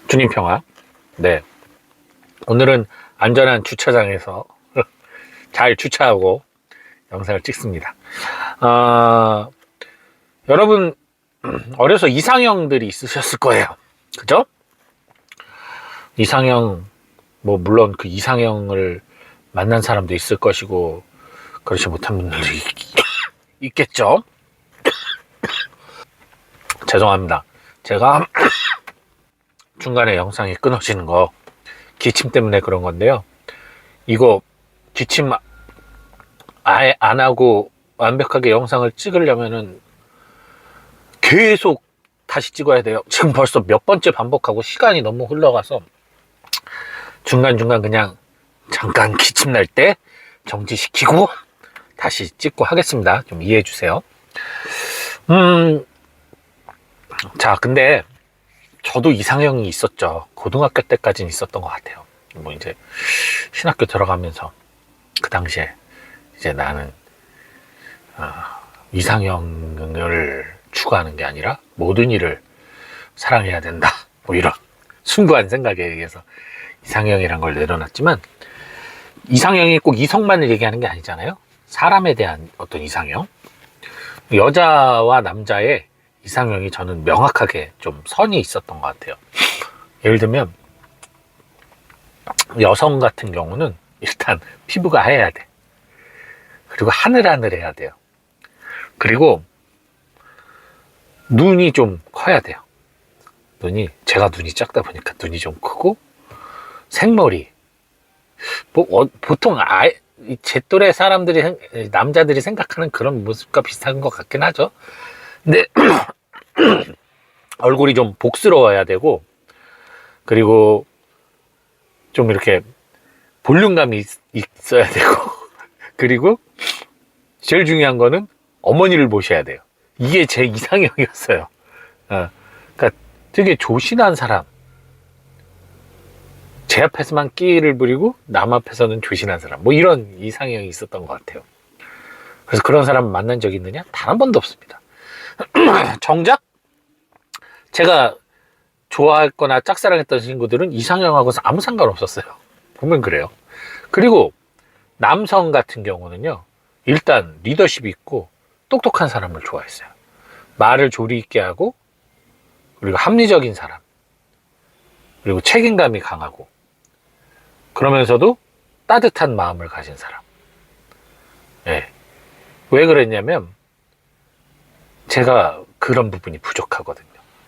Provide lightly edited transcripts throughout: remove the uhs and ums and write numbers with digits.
주님 평화. 네. 오늘은 안전한 주차장에서 잘 주차하고 영상을 찍습니다. 여러분, 어려서 이상형들이 있으셨을 거예요. 그죠? 이상형, 뭐, 물론 그 이상형을 만난 사람도 있을 것이고, 그렇지 못한 분들도 있겠죠? 죄송합니다. 제가 중간에 영상이 끊어지는 거 기침 때문에 그런 건데요. 이거 기침 아예 안 하고 완벽하게 영상을 찍으려면은 계속 다시 찍어야 돼요. 지금 벌써 몇 번째 반복하고 시간이 너무 흘러가서 중간중간 그냥 잠깐 기침 날 때 정지시키고 다시 찍고 하겠습니다. 좀 이해해 주세요. 자, 근데 저도 이상형이 있었죠. 고등학교 때까지는 있었던 것 같아요. 뭐 이제 신학교 들어가면서 그 당시에 이제 나는 이상형을 추구하는 게 아니라 모든 일을 사랑해야 된다. 뭐 이런 숭고한 생각에 의해서 이상형이란 걸 내려놨지만, 이상형이 꼭 이성만을 얘기하는 게 아니잖아요. 사람에 대한 어떤 이상형, 여자와 남자의 이상형이 저는 명확하게 좀 선이 있었던 것 같아요. 예를 들면 여성 같은 경우는 일단 피부가 하얘야 돼. 그리고 하늘하늘해야 돼요. 그리고 눈이 좀 커야 돼요. 제가 눈이 작다 보니까 눈이 좀 크고, 생머리, 뭐 보통 제 또래 사람들이, 남자들이 생각하는 그런 모습과 비슷한 것 같긴 하죠. 근데 얼굴이 좀 복스러워야 되고, 그리고 좀 이렇게 볼륨감이 있어야 되고, 그리고 제일 중요한 거는 어머니를 모셔야 돼요. 이게 제 이상형이었어요. 그러니까 되게 조신한 사람, 제 앞에서만 끼를 부리고 남 앞에서는 조신한 사람, 뭐 이런 이상형이 있었던 것 같아요. 그래서 그런 사람 만난 적이 있느냐? 단 한 번도 없습니다. 정작 제가 좋아했거나 짝사랑했던 친구들은 이상형하고 아무 상관없었어요. 보면 그래요. 그리고 남성 같은 경우는요, 일단 리더십이 있고 똑똑한 사람을 좋아했어요. 말을 조리 있게 하고, 그리고 합리적인 사람, 그리고 책임감이 강하고, 그러면서도 따뜻한 마음을 가진 사람. 네. 왜 그랬냐면 제가 그런 부분이 부족하거든요.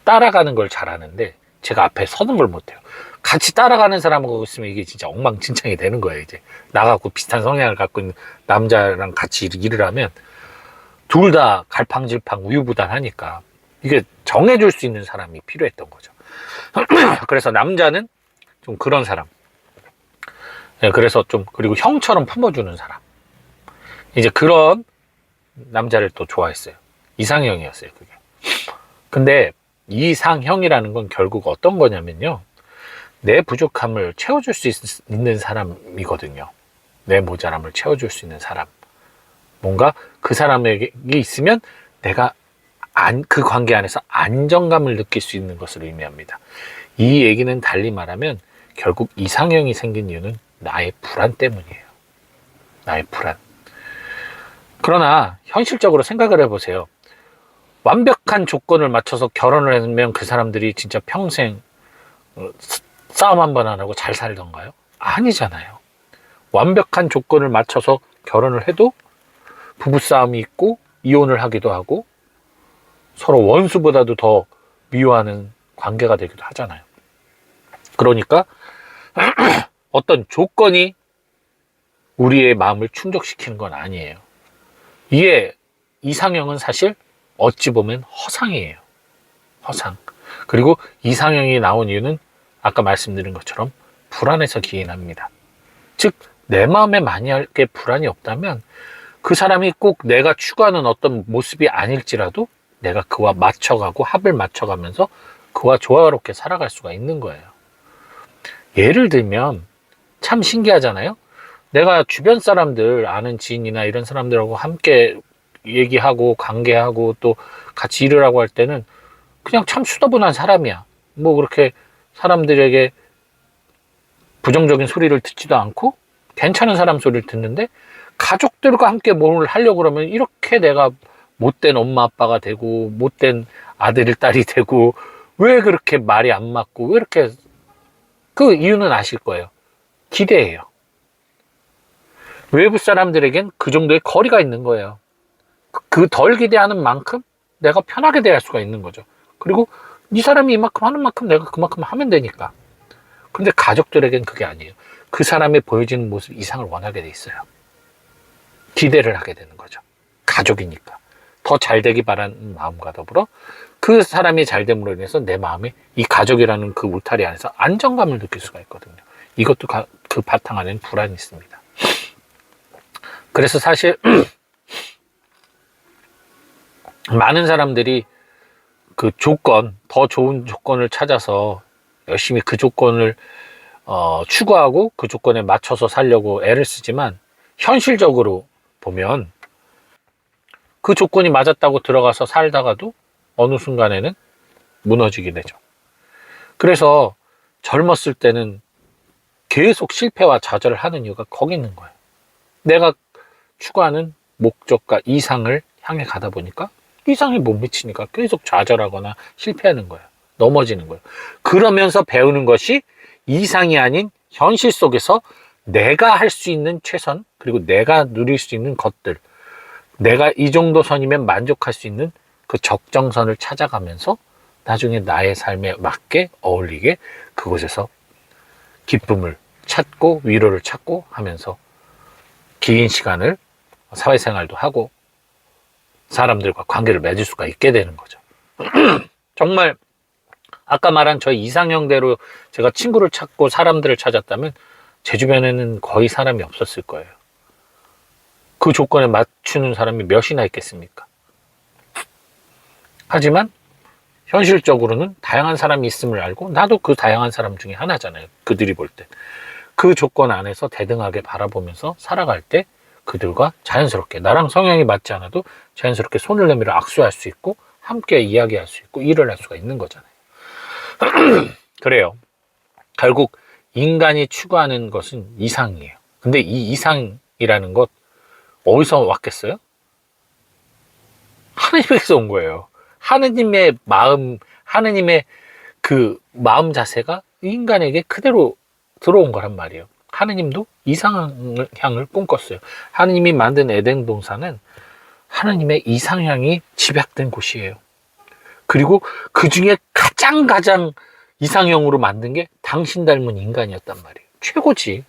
따라가는 걸 잘하는데 제가 앞에 서는 걸 못해요. 같이 따라가는 사람하고 있으면 이게 진짜 엉망진창이 되는 거예요. 이제 나하고 비슷한 성향을 갖고 있는 남자랑 같이 일을 하면 둘 다 갈팡질팡 우유부단하니까 이게 정해줄 수 있는 사람이 필요했던 거죠. 그래서 남자는 좀 그런 사람. 네, 그래서 좀, 그리고 형처럼 품어주는 사람. 이제 그런 남자를 또 좋아했어요. 이상형이었어요, 그게. 근데 이상형이라는 건 결국 어떤 거냐면요, 내 부족함을 채워줄 수 있는 사람이거든요. 내 모자람을 채워줄 수 있는 사람. 뭔가 그 사람에게 있으면 내가 그 관계 안에서 안정감을 느낄 수 있는 것을 의미합니다. 이 얘기는 달리 말하면 결국 이상형이 생긴 이유는 나의 불안 때문이에요. 나의 불안. 그러나 현실적으로 생각을 해보세요. 완벽한 조건을 맞춰서 결혼을 하면 그 사람들이 진짜 평생 싸움 한 번 안 하고 잘 살던가요? 아니잖아요. 완벽한 조건을 맞춰서 결혼을 해도 부부싸움이 있고 이혼을 하기도 하고 서로 원수보다도 더 미워하는 관계가 되기도 하잖아요. 그러니까 어떤 조건이 우리의 마음을 충족시키는 건 아니에요. 이게 이상형은 사실 어찌 보면 허상이에요. 허상. 그리고 이상형이 나온 이유는 아까 말씀드린 것처럼 불안해서 기인합니다. 즉, 내 마음에 만약에 불안이 없다면 그 사람이 꼭 내가 추구하는 어떤 모습이 아닐지라도 내가 그와 맞춰가고 합을 맞춰가면서 그와 조화롭게 살아갈 수가 있는 거예요. 예를 들면 참 신기하잖아요. 내가 주변 사람들, 아는 지인이나 이런 사람들하고 함께 얘기하고 관계하고 또 같이 일을 하고 할 때는 그냥 참 수더분한 사람이야. 뭐 그렇게 사람들에게 부정적인 소리를 듣지도 않고 괜찮은 사람 소리를 듣는데, 가족들과 함께 뭘 하려고 그러면 이렇게 내가 못된 엄마 아빠가 되고 못된 아들 딸이 되고, 왜 그렇게 말이 안 맞고 왜 이렇게, 그 이유는 아실 거예요. 기대예요. 외부 사람들에겐 그 정도의 거리가 있는 거예요. 그 덜 기대하는 만큼 내가 편하게 대할 수가 있는 거죠. 그리고 이 사람이 이만큼 하는 만큼 내가 그만큼 하면 되니까. 근데 가족들에겐 그게 아니에요. 그 사람의 보여지는 모습 이상을 원하게 돼 있어요. 기대를 하게 되는 거죠. 가족이니까. 더 잘 되기 바라는 마음과 더불어 그 사람이 잘 됨으로 인해서 내 마음에 이 가족이라는 그 울타리 안에서 안정감을 느낄 수가 있거든요. 이것도 그 바탕 안에는 불안이 있습니다. 그래서 사실 많은 사람들이 그 조건, 더 좋은 조건을 찾아서 열심히 그 조건을 추구하고 그 조건에 맞춰서 살려고 애를 쓰지만, 현실적으로 보면 그 조건이 맞았다고 들어가서 살다가도 어느 순간에는 무너지게 되죠. 그래서 젊었을 때는 계속 실패와 좌절을 하는 이유가 거기 있는 거예요. 내가 추구하는 목적과 이상을 향해 가다 보니까 이상에 못 미치니까 계속 좌절하거나 실패하는 거예요. 넘어지는 거예요. 그러면서 배우는 것이 이상이 아닌 현실 속에서 내가 할 수 있는 최선, 그리고 내가 누릴 수 있는 것들, 내가 이 정도 선이면 만족할 수 있는 그 적정선을 찾아가면서 나중에 나의 삶에 맞게 어울리게 그곳에서 기쁨을 찾고 위로를 찾고 하면서 긴 시간을 사회생활도 하고 사람들과 관계를 맺을 수가 있게 되는 거죠. 정말 아까 말한 저 이상형대로 제가 친구를 찾고 사람들을 찾았다면 제 주변에는 거의 사람이 없었을 거예요. 그 조건에 맞추는 사람이 몇이나 있겠습니까? 하지만 현실적으로는 다양한 사람이 있음을 알고 나도 그 다양한 사람 중에 하나잖아요. 그들이 볼 때. 그 조건 안에서 대등하게 바라보면서 살아갈 때 그들과 자연스럽게, 나랑 성향이 맞지 않아도 자연스럽게 손을 내밀어 악수할 수 있고 함께 이야기할 수 있고 일을 할 수가 있는 거잖아요. 그래요. 결국 인간이 추구하는 것은 이상이에요. 근데 이 이상이라는 것 어디서 왔겠어요? 하느님에게서 온 거예요. 하느님의 마음, 하느님의 그 마음 자세가 인간에게 그대로 들어온 거란 말이에요. 하느님도 이상향을 꿈꿨어요. 하느님이 만든 에덴 동산은 하느님의 이상향이 집약된 곳이에요. 그리고 그 중에 가장 이상형으로 만든 게 당신 닮은 인간이었단 말이에요. 최고지.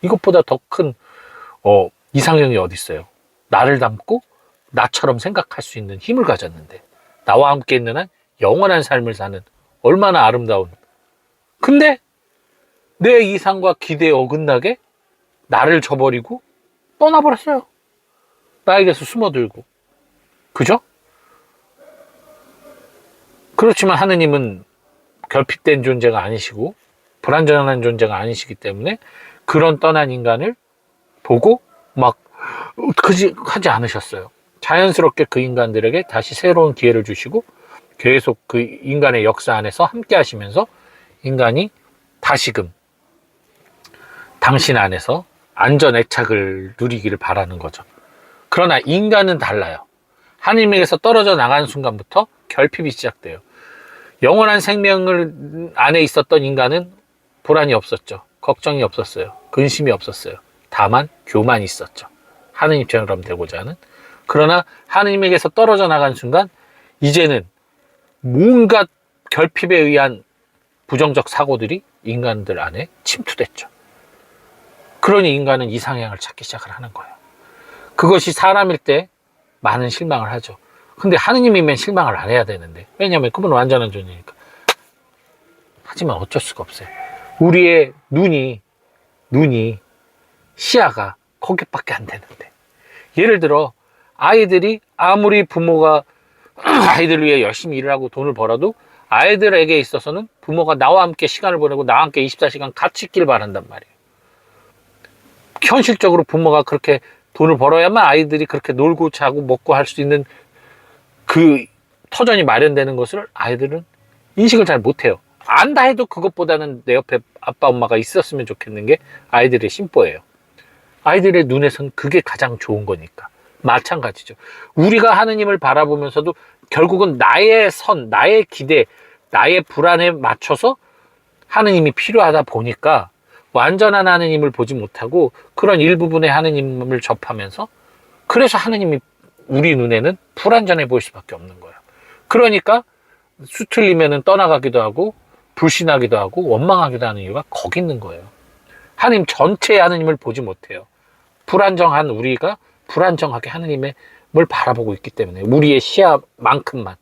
이것보다 더 큰 이상형이 어디 있어요? 나를 닮고 나처럼 생각할 수 있는 힘을 가졌는데, 나와 함께 있는 한 영원한 삶을 사는 얼마나 아름다운. 근데 내 이상과 기대에 어긋나게 나를 저버리고 떠나버렸어요. 나에게서 숨어들고. 그죠? 그렇지만 하느님은 결핍된 존재가 아니시고 불완전한 존재가 아니시기 때문에 그런 떠난 인간을 보고 막 하지 않으셨어요. 자연스럽게 그 인간들에게 다시 새로운 기회를 주시고 계속 그 인간의 역사 안에서 함께 하시면서 인간이 다시금 당신 안에서 안전 애착을 누리기를 바라는 거죠. 그러나 인간은 달라요. 하느님에게서 떨어져 나가는 순간부터 결핍이 시작돼요. 영원한 생명을 안에 있었던 인간은 불안이 없었죠. 걱정이 없었어요. 근심이 없었어요. 다만 교만이 있었죠. 하느님처럼 되고자 하는. 그러나 하느님에게서 떨어져 나간 순간 이제는 뭔가 결핍에 의한 부정적 사고들이 인간들 안에 침투됐죠. 그러니 인간은 이상향을 찾기 시작을 하는 거예요. 그것이 사람일 때 많은 실망을 하죠. 근데 하느님이면 실망을 안 해야 되는데, 왜냐하면 그분은 완전한 존재니까. 하지만 어쩔 수가 없어요. 우리의 눈이 시야가 거기밖에 안 되는데, 예를 들어 아이들이 아무리 부모가 아이들을 위해 열심히 일을 하고 돈을 벌어도 아이들에게 있어서는 부모가 나와 함께 시간을 보내고 나와 함께 24시간 같이 있길 바란단 말이에요. 현실적으로 부모가 그렇게 돈을 벌어야만 아이들이 그렇게 놀고 자고 먹고 할 수 있는 그 터전이 마련되는 것을 아이들은 인식을 잘 못해요. 안다 해도 그것보다는 내 옆에 아빠 엄마가 있었으면 좋겠는 게 아이들의 심보예요. 아이들의 눈에선 그게 가장 좋은 거니까. 마찬가지죠. 우리가 하느님을 바라보면서도 결국은 나의 선, 나의 기대, 나의 불안에 맞춰서 하느님이 필요하다 보니까 완전한 하느님을 보지 못하고 그런 일부분의 하느님을 접하면서, 그래서 하느님이 우리 눈에는 불완전해 보일 수밖에 없는 거예요. 그러니까 수틀리면은 떠나가기도 하고 불신하기도 하고 원망하기도 하는 이유가 거기 있는 거예요. 하느님 전체의 하느님을 보지 못해요. 불안정한 우리가 불안정하게 하느님을 바라보고 있기 때문에, 우리의 시야만큼만.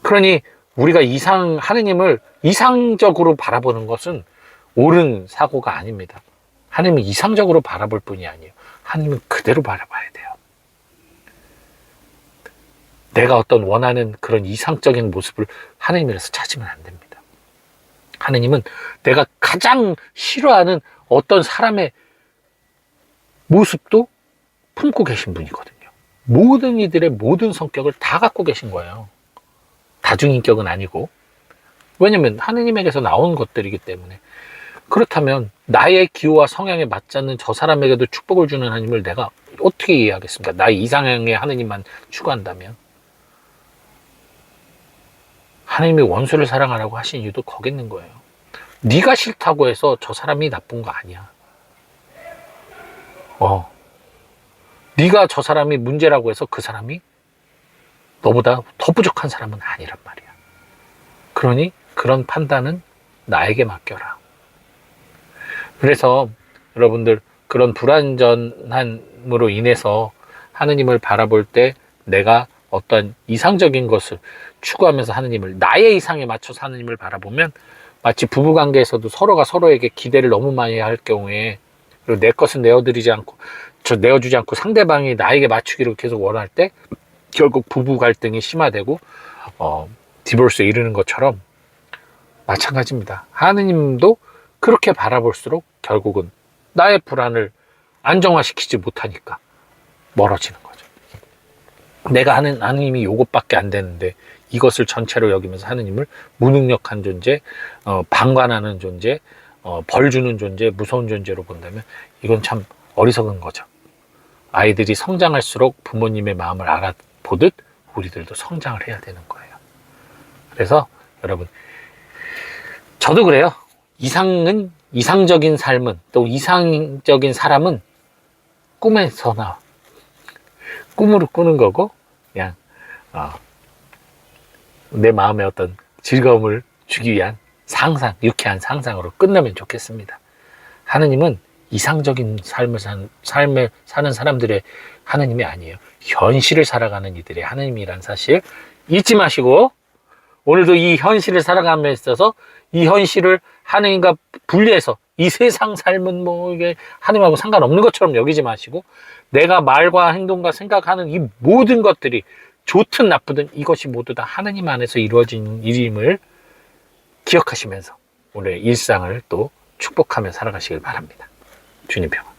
그러니 우리가 하느님을 이상적으로 바라보는 것은 옳은 사고가 아닙니다. 하느님을 이상적으로 바라볼 뿐이 아니에요. 하느님은 그대로 바라봐야 돼요. 내가 어떤 원하는 그런 이상적인 모습을 하느님이라서 찾으면 안 됩니다. 하느님은 내가 가장 싫어하는 어떤 사람의 모습도 품고 계신 분이거든요. 모든 이들의 모든 성격을 다 갖고 계신 거예요. 다중인격은 아니고. 왜냐면 하느님에게서 나온 것들이기 때문에. 그렇다면 나의 기호와 성향에 맞지 않는 저 사람에게도 축복을 주는 하느님을 내가 어떻게 이해하겠습니까? 나의 이상형의 하느님만 추구한다면. 하느님이 원수를 사랑하라고 하신 이유도 거기 있는 거예요. 네가 싫다고 해서 저 사람이 나쁜 거 아니야. 네가 저 사람이 문제라고 해서 그 사람이 너보다 더 부족한 사람은 아니란 말이야. 그러니 그런 판단은 나에게 맡겨라. 그래서 여러분들, 그런 불완전함으로 인해서 하느님을 바라볼 때 내가 어떤 이상적인 것을 추구하면서 하느님을, 나의 이상에 맞춰서 하느님을 바라보면, 마치 부부관계에서도 서로가 서로에게 기대를 너무 많이 할 경우에, 그리고 내 것은 내어주지 않고 상대방이 나에게 맞추기를 계속 원할 때 결국 부부 갈등이 심화되고 디보스에 이르는 것처럼 마찬가지입니다. 하느님도 그렇게 바라볼수록 결국은 나의 불안을 안정화시키지 못하니까 멀어지는 거죠. 내가 하는 하느님이 요것밖에 안 되는데 이것을 전체로 여기면서 하느님을 무능력한 존재, 방관하는 존재, 벌 주는 존재, 무서운 존재로 본다면 이건 참 어리석은 거죠. 아이들이 성장할수록 부모님의 마음을 알아보듯 우리들도 성장을 해야 되는 거예요. 그래서 여러분, 저도 그래요. 이상적인 삶은, 또 이상적인 사람은 꿈에서 나와. 꿈으로 꾸는 거고, 그냥 내 마음에 어떤 즐거움을 주기 위한 상상, 유쾌한 상상으로 끝나면 좋겠습니다. 하느님은 이상적인 삶을 사는 사람들의 하느님이 아니에요. 현실을 살아가는 이들의 하느님이란 사실 잊지 마시고, 오늘도 이 현실을 살아감에 있어서 이 현실을 하느님과 분리해서 이 세상 삶은 뭐 이게 하느님하고 상관없는 것처럼 여기지 마시고, 내가 말과 행동과 생각하는 이 모든 것들이 좋든 나쁘든 이것이 모두 다 하느님 안에서 이루어진 일임을 기억하시면서 오늘 일상을 또 축복하며 살아가시길 바랍니다. 주님 평안.